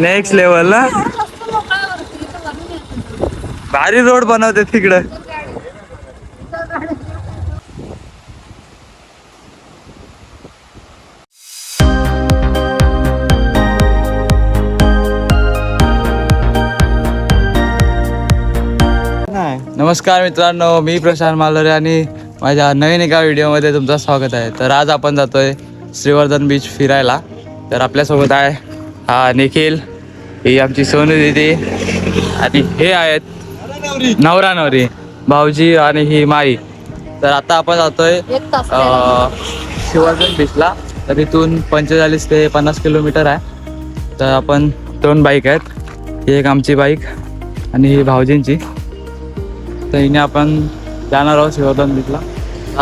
Next level ना. भारी road बनवते तिकडं. नमस्कार मित्रांनो, मी प्रशांत मालोरे आणि माझ्या नवीन एका व्हिडिओमध्ये तुमचं स्वागत आहे. तर आज आपण जातोय श्रीवर्धन बीच फिरायला. तर आपल्यासोबत आहे हा निखिल, ही आमची सोनू दीदी आणि हे आहेत नवरा नवरी भाऊजी आणि ही माई. तर आता आपण जातोय श्रीवर्धन बीचला. तर इथून 45 ते 50 किलोमीटर आहे. तर आपण 2 बाईक आहेत, ही एक आमची बाईक आणि ही भाऊजींची. तर हिने आपण जाणार आहोत श्रीवर्धन बीचला.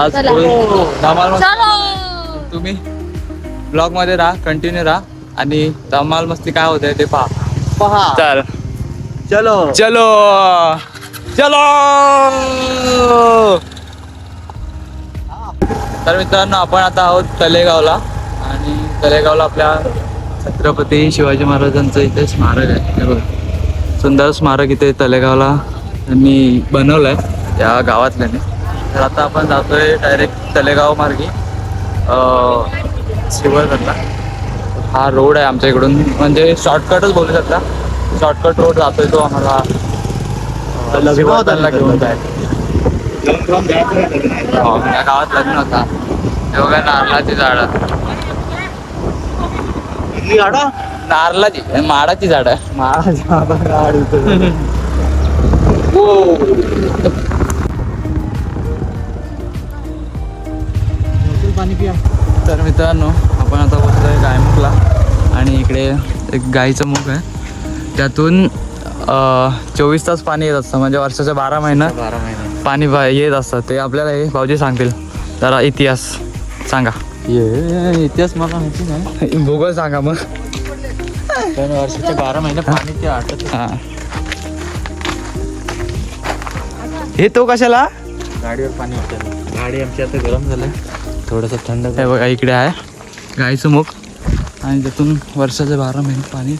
आज धमाल. तुम्ही ब्लॉग मध्ये राहा, कंटिन्यू राहा आणि धमाल मस्ती काय होते ते पहा. चल चलो चलो चलो. तर मित्रांनो, आपण आता आहोत तलेगावला आणि तलेगावला आपल्या छत्रपती शिवाजी महाराजांचं इथे स्मारक आहे. हे बघा, सुंदर स्मारक इथे तलेगावला त्यांनी बनवलंय या गावातल्याने. तर आता आपण जातोय डायरेक्ट तलेगाव मार्गी श्रीवर्धनला. हा रोड आहे आमच्या इकडून, म्हणजे शॉर्टकटच बोलू शकता. शॉर्टकट रोड जातोय तो आम्हाला श्रीवर्धनला घेऊन जाय. या गावात लग्न होता. हे बघा, नारळाची झाडं, नारळाची माडाची झाडं, माडाची पाणी पिया. तर मित्रांनो, आपण आता पोहोचलोय गायमुखला आणि इकडे एक गाईचं मुख आहे. त्यातून 24 तास पाणी येत असतं, म्हणजे वर्षाच्या 12 महिना पाणी येत असतं. ते आपल्याला हे भाऊजी सांगतील. जरा इतिहास सांगा. इतिहास मला माहिती नाही, भूगोल सांगा मग. पण वर्षाचे 12 महिने पाणी ते आटत. हां, हे तो कशाला गाडीवर पाणी वाटतं. गाडी आमची आता गरम झालं, थोडंसं थंड. हे बघा, इकडे आहे गाईचं मुख आणि त्यातून वर्षाचे 12 महिने पाणी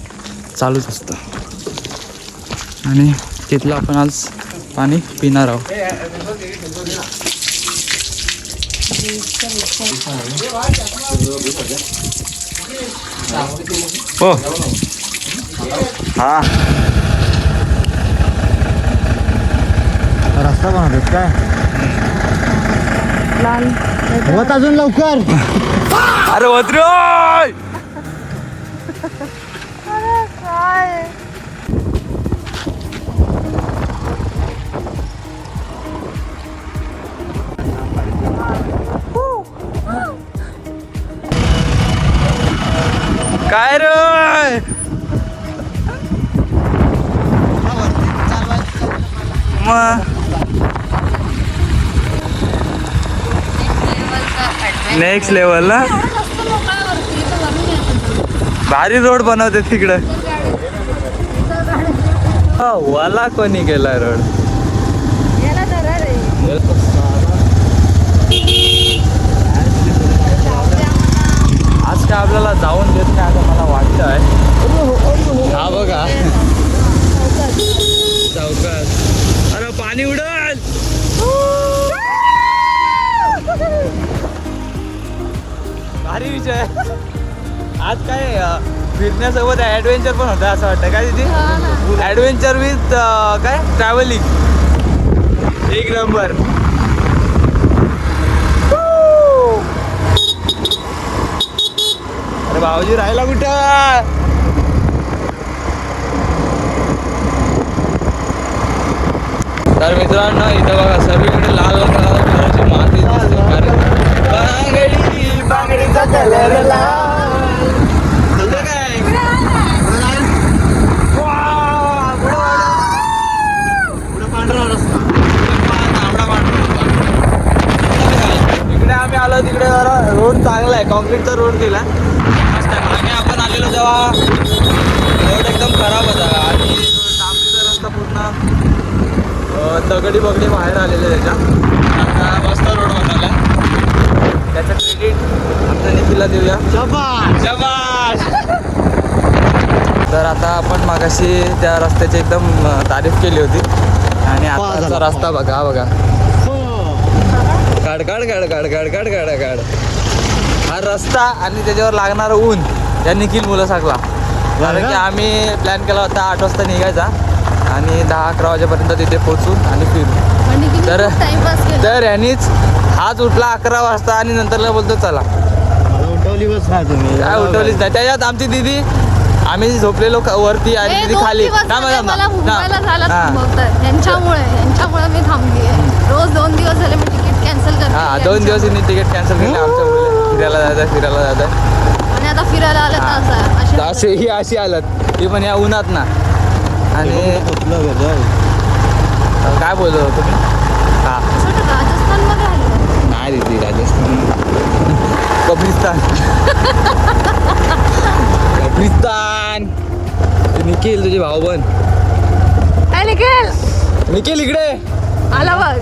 चालूच असतं. आणि तिथलं आपण आज पाणी पिणार आहोत. हो हा, रस्ता बनवतात काय होत अजून लवकर. अरे वत्रो काय रे. मग नेक्स्ट लेवल ना. भारी रोड बनवते तिकडं. वाला कोणी केला रोड. आज काय आपल्याला जाऊन देत नाही असं मला वाटतं आहे. हा बघा, चौकात. अरे पाणी उडल. भारी विषय. आज काय फिरण्यासोबत ॲडव्हेंचर पण होतं असं वाटतं काय तिथे. ॲडव्हेंचर विथ काय ट्रॅव्हलिंग. एक नंबर. अरे भाऊजी राहिला कुठं. तर मित्रांनो, इथं बघा सर्वीकडे लाल लाल कलरची माती दिसते. बांगडीचा कलर इकडे आम्ही आलो, तिकडे जरा रोड चांगला आहे, कॉन्क्रीटचा रोड दिला मस्त आहे. मागे आपण आलेलो तेव्हा रोड एकदम खराब होता आणि डांबरीचा रस्ता पूर्ण दगडी बगडी बाहेर आलेले त्याच्या. आता मस्त रोड बनवला. त्याचं क्रेडिट आमच्या निखिलला देऊया. शाबास. शाबास. तर तर आता आपण मागाशी त्या रस्त्याची एकदम तारीफ केली होती आणि आताचा रस्ता बघा बघा. काढ काढ काढ काढ काढ काढ काढ काढ. हा रस्ता आणि त्याच्यावर लागणारं ऊन या निखिल मुलं सांगला. कारण की आम्ही प्लॅन केला होता 8 वाजता निघायचा आणि 10-11 वाजेपर्यंत तिथे पोहोचू आणि फिरू. तर यांनीच हाच उठला 11 वाजता आणि नंतरला बोलतो चला. उठवलीच नाही तुम्ही. काय उठवलीच नाही. त्याच्यात आमची दिदी आम्ही झोपलेलो वरती आणि दिदी खाली. यांच्यामुळे मी थांबली आहे. रोज 2 दिवस झाले मी तिकीट कॅन्सल करते. हा 2 दिवस यांनी तिकीट कॅन्सल केलं आमच्यामुळे. फिरायला जायचं आणि आता फिरायला आलं तर असं असे ही अशी आलत ती पण या उन्हात ना. आणि काय बोलतो तुम्ही? हा राजस्थानमध्ये आले. नाही दिदी राजस्थान कब्रिस्तान. कब्रिस्तान. निखिल तुझे भाऊ बन निखिल इकडे आला बघ.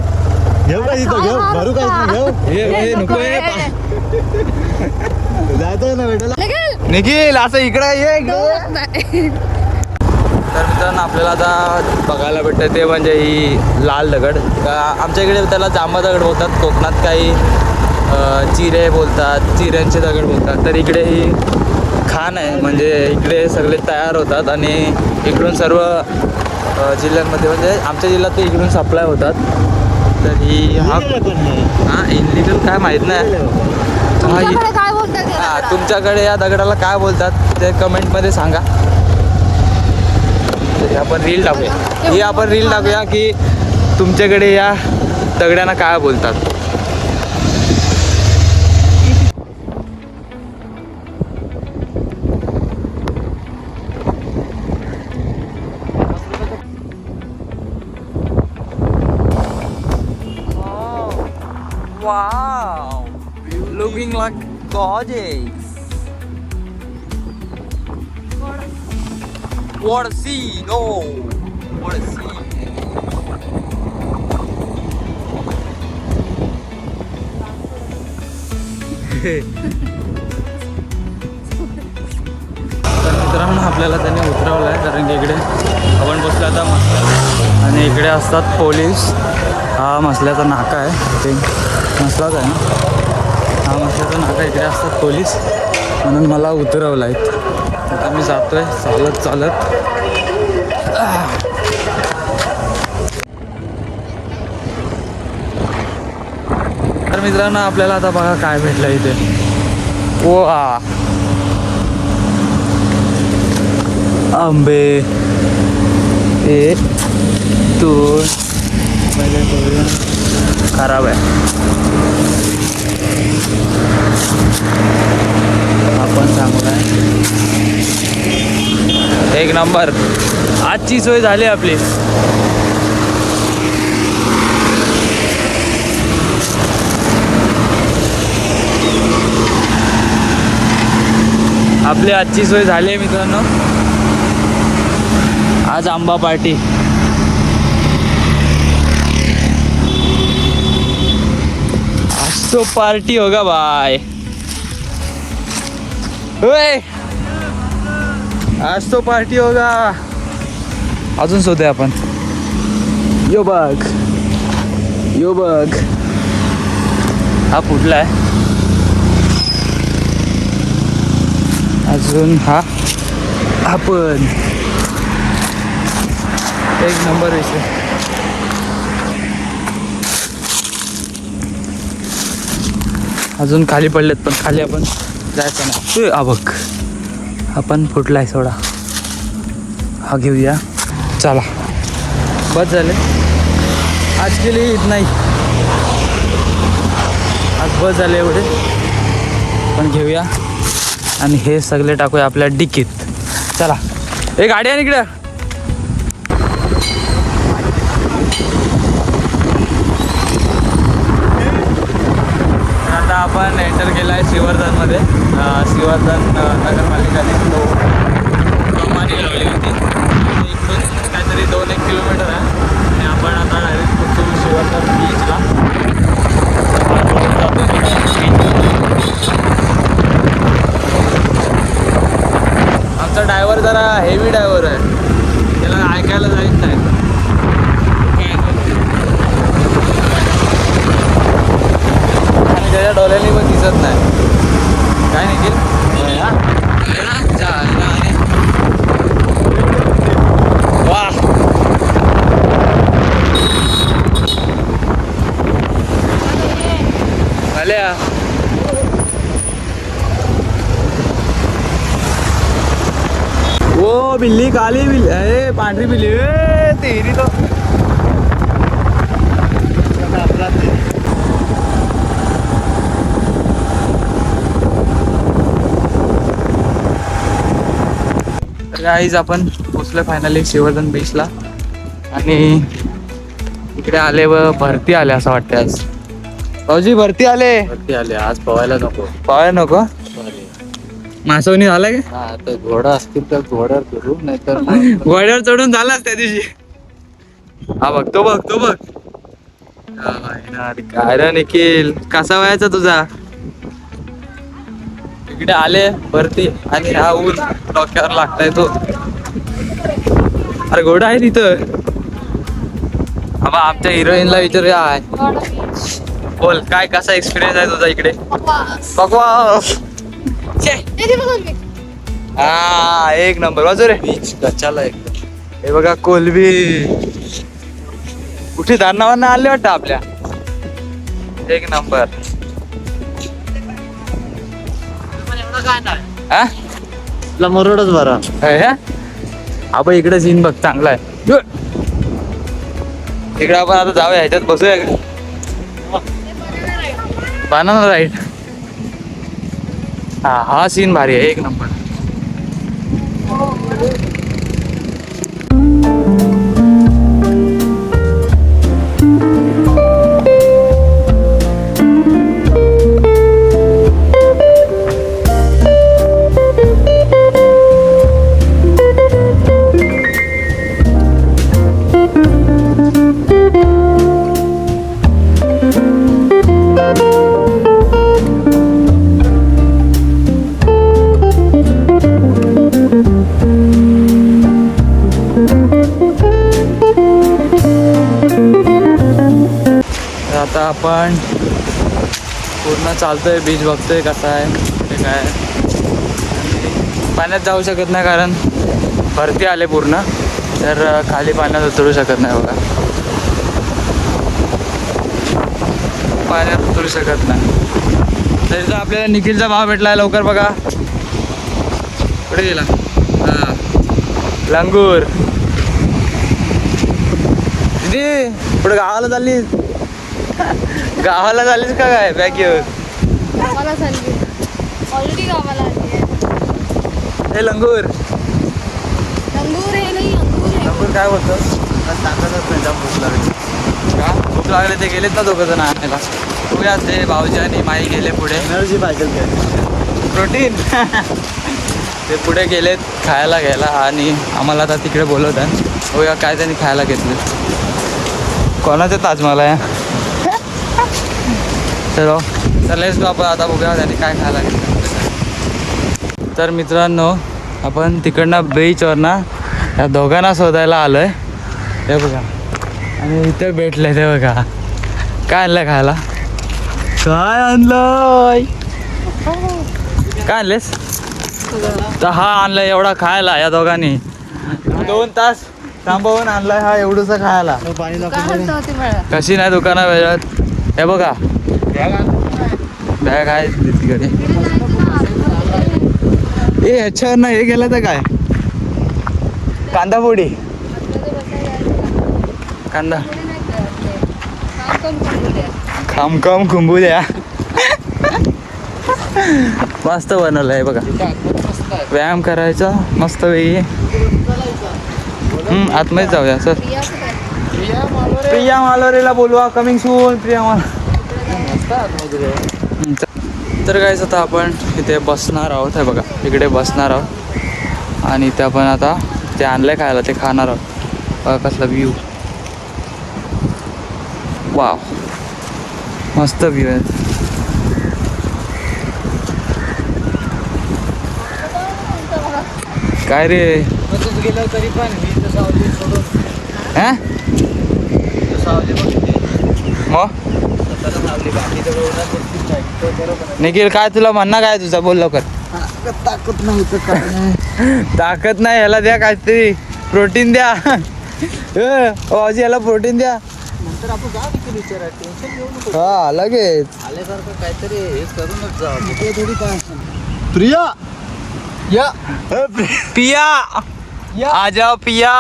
घेऊ का इथं घेऊ भरू का इथं घेऊ. हे नको जायचं ना भेटायला. निखिल असं इकडे ये इकडे. तर मित्रांनो आपल्याला आता बघायला भेटतं ते म्हणजे ही लाल दगड. आमच्या इकडे त्याला जांभा दगड बोलतात. कोकणात काही चिरे बोलतात, चिऱ्यांचे दगड बोलतात. तर इकडे ही खाण आहे म्हणजे इकडे सगळे तयार होतात आणि इकडून सर्व जिल्ह्यांमध्ये म्हणजे आमच्या जिल्ह्यात ते इकडून सप्लाय होतात. तर ही हा इनलिगल काय माहीत नाही. काय बोलतात तुमच्याकडे या दगडाला काय बोलतात ते कमेंटमध्ये सांगा. आपण रील टाकूया ही आपण रील टाकूया की तुमच्याकडे या दगडांना काय बोलतात. Wow, looking like gorgeous. What a scene! Oh, what a scene! तर मित्रांनो आपल्याला त्यांनी उतरवलं आहे कारण की इकडे आपण बसलो आता मसल्यात आणि इकडे असतात पोलीस. हा मसल्याचा नाका आहे. ते मसलाच आहे ना. हा मसल्याचा नाका इकडे असतात पोलीस म्हणून मला उतरवलं आहे. आता मी जातोय चालत चालत. तर मित्रांनो आपल्याला आता बघा काय भेटलं इथे. वा आंबे 1 2 खराब आहे. आपण सांगू काय 1 नंबर. आजची सोय झाली आपली. आपली आजची सोय झाली आहे मित्रांनो. आज आंबा पार्टी. आज तो पार्टी होगा बाय. होय आज तो पार्टी होगा. अजून शोधे आपण. यो बघ यो बघ हा फुटला आहे. अजून हा आपण 1 नंबर विषय. अजून खाली पडलेत पण खाली आपण जायचं नाही. हा बघ आपण फुटलाय सोडा. हा घेऊया चला. बस झाले आज केली नाही. आज बस झाले एवढे पण घेऊया आणि हे सगळे टाकूया आपल्या डिकीत. चला हे गाडी आहे इकडे. आता आपण एंटर केला आहे श्रीवर्धनमध्ये. श्रीवर्धन नगरपालिकाने तो कंपनी लावली होती. इकडून काहीतरी 2-1 किलोमीटर आहे आणि आपण आता डायरेक्ट पोहोचू श्रीवर्धन बीचला. आमचा ड्रायव्हर जरा हेवी ड्रायव्हर आहे, त्याला ऐकायला जायच नाही. आणि त्याच्या डोळ्याने पण दिसत नाही. काय निखिल? वा आल्या. वो बिल्ली काली बिल्ली, अरे पांढरी बिल्ली, ए तेरी तो. गाईज आपण पोचलो फायनली शिवर्धन बीचला. आणि इकडे आले व भरती आले असं वाटतं आज. भाऊजी भरती आले. वरती आले आज पवायला नको. पाहाय नको. मासवणी झाला का? हा तर घोडा असतील तर घोड्यावर करू, नाहीतर घोड्यावर चढून झालाच त्या दिवशी. हा बघ तो बघ तो बघ. काय रे निखिल, कसा व्हायचा तुझा? इकडे आले भरती आणि हा ऊन डोक्यावर लागताय तो. अरे घोडा आहे तिथं. आमच्या हिरोईनला विचारूया. बोल काय कसा एक्सपिरियन्स आहे तुझा इकडे? बकवास. हा एक नंबर. वाजू रे बीच गच्चाला एकदम. हे बघा कोलबी. कुठे धारणावांना आले वाटतं आपल्या. एक नंबर. हा तुला मरोडच बरा. आपण इकडे सीन बघ चांगला आहे. इकडे आपण आता जाऊया, ह्याच्यात बसूया का? Banana right. हा सीन भारी आहे एक नंबर. आता आपण पूर्ण चालतोय, बीच बघतोय कसा आहे ते काय. पाण्यात जाऊ शकत नाही कारण भरती आले पूर्ण, तर खाली पाण्यात उतरू शकत नाही बघा. पाण्यात उतरू शकत नाही. तरी तर आपल्याला निखिलचा भाव भेटला लवकर बघा. कुठे गेला? हा लंगूर. दीदी पुढे गावाला चालली. गावाला झालीस का काय बॅग घेऊन? गावाला चालली ऑलरेडी. गावाला आली आहे. हे लंगूर. अंगूर हे नाही, अंगूर आहे. लंगूर काय बोलतो? ताकदच नाही, जाम भूक लागली. का भूक लागले ते गेलेत ना दोघं जण आणायला. बघूया ते भाऊजी आणि माई गेले पुढे. एनर्जी पाहिजे काय? प्रोटीन. ते पुढे गेलेत खायला घ्यायला आणि आम्हाला आता तिकडे बोलवतात. बघूया काय त्यांनी खायला घेतले. कोणाचं ताजमहल आहे? चलो लेट्स गो. आपण आता बघूया त्यांनी काय खायला घेतलं. तर मित्रांनो आपण तिकडनं बीचवर ना या दोघांना शोधायला आलो आहे. हे बघा आणि इथे भेटले ते बघा. काय आणलं खायला? काय आणलंय? काय आणलेस? तर हा आणलाय एवढा खायला. या दोघांनी 2 तास थांबवून आणलाय हा एवढंच खायला. पाणी काय हलतं होती मला? कशी नाही दुकाना वेळात. हे बघा बॅग आहे तिकडे. ए ह्याच्यावर ना हे गेलं तर काय? कांदा पोडी. कांदा खामखाम खुंबू द्या. मस्त बनवलं आहे बघा. व्यायाम करायचा मस्त वेगळी. आतमध्ये जाऊया सर. प्रिया मालोरेला बोलवा. Coming soon Priya Malore. तर काय आता आपण इथे बसणार आहोत. हे बघा इकडे बसणार आहोत आणि इथे आपण आता ते आणलंय खायला ते खाणार आहोत. बघा कसला व्ह्यू. वाव मस्त व्ह्यू आहे. काय रे गेलो तरी पण मी तर सावली सोडून हा सावली बघितली मग स्वतःला सावली बाकी तर उन्हात बसतीच नाही तो बरोबर निखिल काय तुला म्हणणं काय तुझा बोल लवकर ताकद नाही तर काय नाही ताकद नाही याला द्या काहीतरी प्रोटीन द्या भाऊजी याला प्रोटीन द्या नंतर आपण जा तिथे विचारा टेन्शन घेऊ नको हा लगेच आल्यासारखं काहीतरी हे करूनच जा तिथे थोडी काय प्रिया या पिया आ जाओ पिया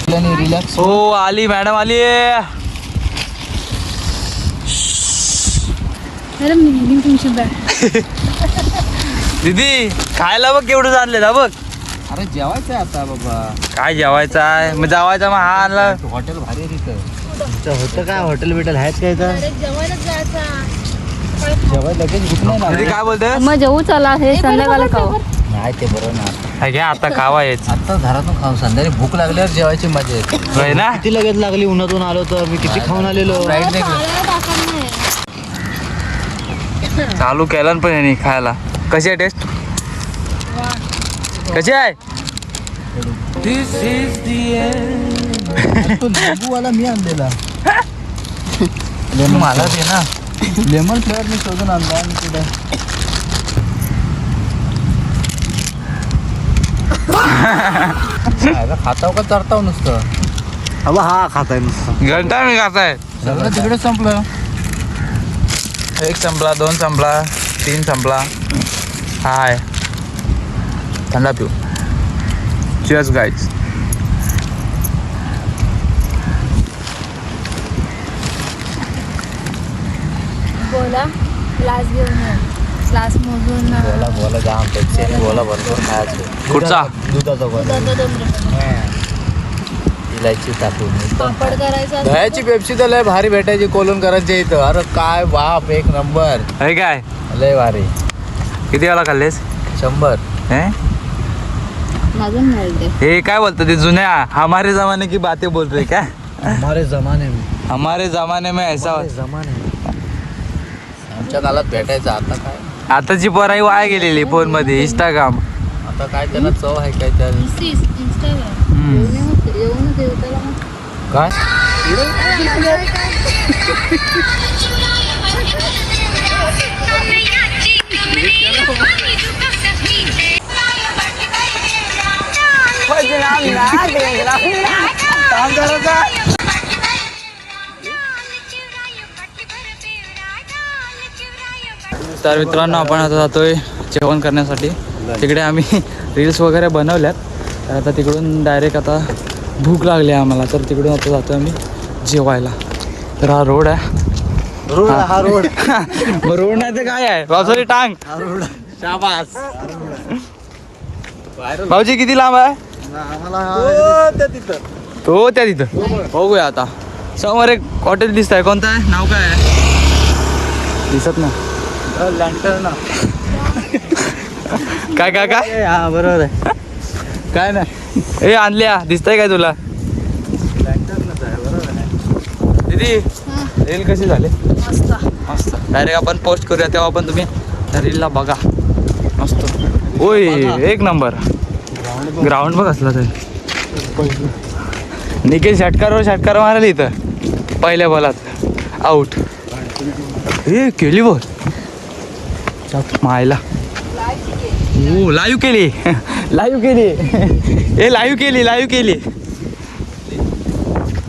रिलॅक्स हो आली मॅडम आली अरे मी तुमची बॅग दीदी खायला बघ केवढं आणलेलं हा बघ अरे जेवायचं आहे आता बाबा काय जेवायचं आहे मग जेवायचा मग हा आणला हॉटेल भारी आहे तिथं तुमचं होतं काय हॉटेल बिटेल आहेत काय तर जेवायलाच जायचा जेवाय लगेच भूक नाही दीदी लागली. काय बोलते मग जेवू चला हे संध्याकाळी खाऊ नाही ते बरं ना घ्या आता खावा येच आता घरातून खाऊ संध्याकाळी भूक लागल्यावर जेवायची मजा येते होय ना किती लगेच लागली उन्हातून आलो तर मी किती खाऊन आलेलो चालू केलं पण यांनी खायला कशी आहे टेस्ट कशी आहे तो लिंबूवाला मी आणलेला मला दे ना लेमन फ्लेवर मी शोधून आणला आणि तिथे खाताव का चढताव नुसतं अबा हा खाताय नुसतं घंटा मी खाताय सगळं तिकडे संपलं एक संपला दोन संपला तीन संपला हाय थंडा पिऊ चिअर्स गाईज बोला ग्लास घेऊन ये ग्लास मोजून बोला बोला जाम पेप्सी आणि बोला भरपूर खायचं कुठचा? दुधाचा बोला इलायची टाकून पापड करायचा दह्याची पेप्सी तर लय भारी भेटायची कोलून करायची इथं अरे काय बाप एक नंबर हे काय लय भारी किती वेळा खाल्लेस 100 हे अजून मिळते हे काय बोलतो ते जुन्या हमारे जमाने की बातें बोल रहे क्या हमारे जमाने में हमारे जमाने में ऐसा जमाने आमच्या काळात भेटायचं आता काय आताची पोराई वाया गेलेली फोन मध्ये इंस्टाग्राम आता काय त्याला चव आहे काय त्या इंस्टाग्राम येऊन देऊ त्याला काय तर मित्रांनो आपण आता जातोय जेवण करण्यासाठी तिकडे आम्ही रील्स वगैरे बनवल्यात तर आता तिकडून डायरेक्ट आता भूक लागली आहे आम्हाला तर तिकडून आता जातोय आम्ही जेवायला तर हा रोड आहे हा रोड मग रोड नाही तर काय आहे पावसाळी टांग शाबास भाऊजी किती लांब आहे तिथं तो त्या तिथं बघूया आता समोर एक हॉटेल दिसत आहे कोणतं आहे नाव काय आहे दिसत ना लँटर्न काय काय काय हा बरोबर आहे काय नाही ए आणल्या दिसतंय काय तुला लँटर्नच आहे बरोबर आहे दीदी रील कशी झाले मस्त मस्त डायरेक्ट आपण पोस्ट करूया तेव्हा पण तुम्ही त्या रीलला बघा मस्त ओय एक नंबर ग्राउंड बघ असला तर निखिल षटकार मारायला इथं पहिल्या बॉलात आऊट हे केली बॉल मायला हो लाईव्ह केली हे लाईव्ह केली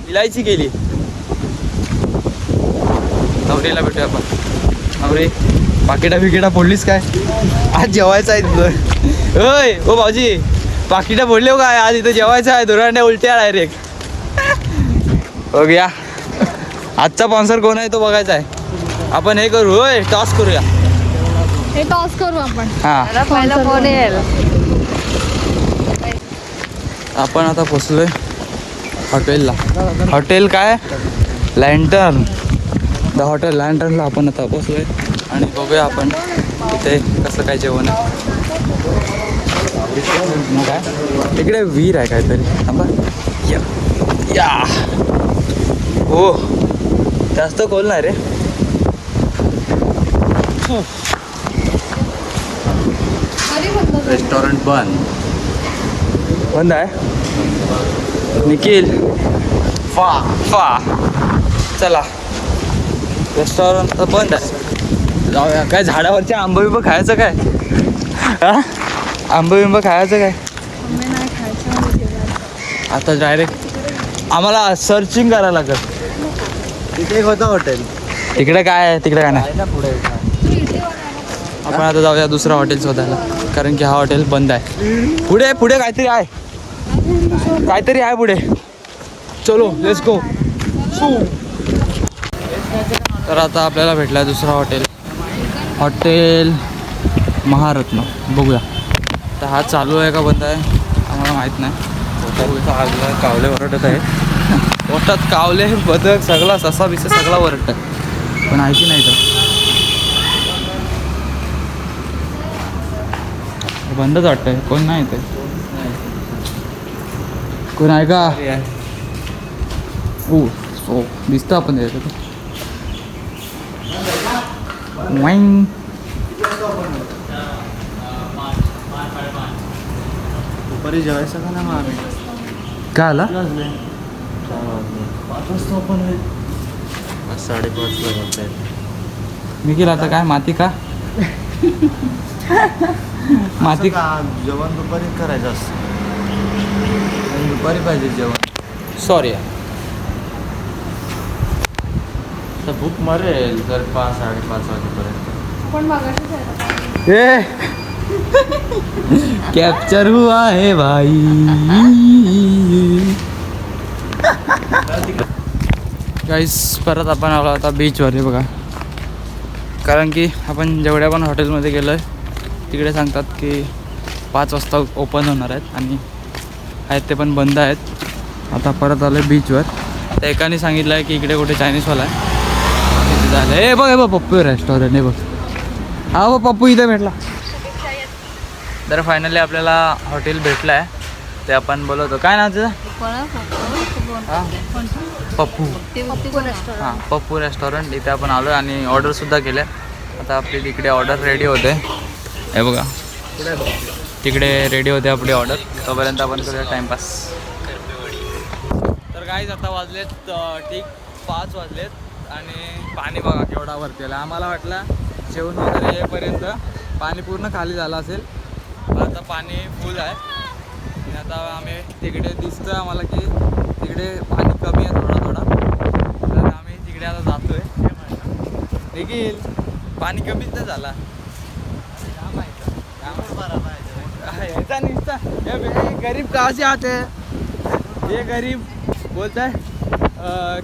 इलायची केली नवरीला भेटूया आपण नवरी पाकिटा फोडलीस काय आज जेवायचं आहे तिथं होय ओ भाऊजी पाकिटा फोडले हो काय आज इथं जेवायचं आहे धुरांड्या उलट्या डायरेक्ट हो गया आजचा स्पॉन्सर कोण आहे तो बघायचा आहे आपण हे करू होय टॉस करूया हे टॉस करू आपण हां पहिला कोण येईल आपण आता पोचलोय हॉटेलला हॉटेल काय लँटर्न द हॉटेल लँटर्नला आपण आता पोचलोय आणि बघूया आपण इथे कसं काय जेवण आहे काय तिकडे विहीर आहे काहीतरी थांबा या हो जास्त खोल नाही रे कधी बंद झालं? रेस्टॉरंट बंद आहे. निखिल फा फा चला रेस्टॉरंट तर बंद आहे. जाऊया. काय झाडावरचे आंबा बिंब खायचं काय? हा आंबा बिंब खायचं काय? मम्मी नाही खायचं मला जेवायचं. आता डायरेक्ट आम्हाला सर्चिंग करायला लागत. तिथे एक होतं हॉटेल तिकडे काय आहे? तिकडे काय नाही. ना पुढे तू इथे बघायला. आपण आता जाऊया दुसरा हॉटेल शोधायला, कारण की हा हॉटेल बंद आहे. पुढे पुढे काहीतरी आहे, काहीतरी आहे पुढे. चलो लेट्स गो. तर आता आपल्याला भेटला दुसरा हॉटेल महारत्न. बघूया तर हा चालू आहे का बंद आहे आम्हाला माहीत नाही. कावले ओरडत आहे. पोटात कावले बदक सगळा ससा बिसा सगळा ओरडत आहे, पण आहे की नाही तर बंदच वाटतंय. कोण नाही ते कोण आहे का? ओ सो दिसतं आपण त्याच्यात. वाईन दुपारी जेवायचं का ना मग आम्ही काय आला? 5:30 वाजता मी केलं आता काय माती का? माती जेवण दुपारी करायचं असतं. दुपारी पाहिजे जेवण. सॉरी तर भूक मरेल जर 5-5:30 वाजेपर्यंत. आपण मगाशीच आहे. कॅप्चर हुआ है भाई. गाईस परत आपण आलो आता बीचवर. हे बघा, कारण की आपण जेवढ्या पण हॉटेलमध्ये गेलो आहे तिकडे सांगतात की 5 वाजता ओपन होणार आहेत आणि आहेत ते पण बंद आहेत. आता परत आलो आहे बीचवर. त्या एकाने सांगितलं आहे की इकडे कुठे चायनीजवाला आहे तिथे झालं. हे बघ हे बघ पप्पू रेस्टॉरंट. हे बघ हा बघ पप्पू इथे भेटला. तर फायनली आपल्याला हॉटेल भेटलं आहे. ते आपण बोलवतो. काय नाव तुझं? हां पप्पू. हां पप्पू रेस्टॉरंट. इथे आपण आलो आणि ऑर्डरसुद्धा केल्या. आता आपली तिकडे ऑर्डर रेडी होते. हे बघा तिकडे रेडी होते आपली ऑर्डर. तोपर्यंत आपण करूया टाईमपास. तर काहीच आता वाजलेत ठीक 5 वाजलेत आणि पाणी बघा केवढा वरती आला. आम्हाला वाटलं जेवण वगैरे येईपर्यंत पाणी पूर्ण खाली झालं असेल, पण आता पाणी फुल आहे. आणि आता आम्ही तिकडे दिसतं आम्हाला की तिकडे पाणी कमी आहे थोडा. तर आम्ही तिकडे आता जातोय. देखील पाणी कमीच नाही झाला. यायचा निघता हे गरीब कहाँ से आते हैं? ये गरीब बोलता है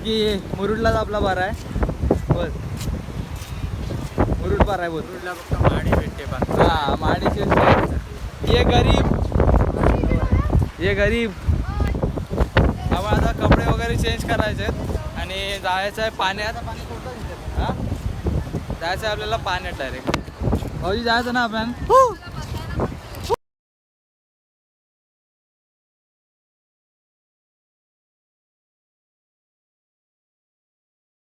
की मुरुडलाच आपला बरा आहे. बोल मुरुड बरा आहे. बोल मुरुडला फक्त माडी भेटते बा. हां माडीचे. ये गरीब आम्हाला आता कपडे वगैरे चेंज करायचे आहेत आणि जायचं आहे पाण्यात. हां जायचं आहे आपल्याला पाण्यात डायरेक्ट. भाऊजी जायचं ना आपण.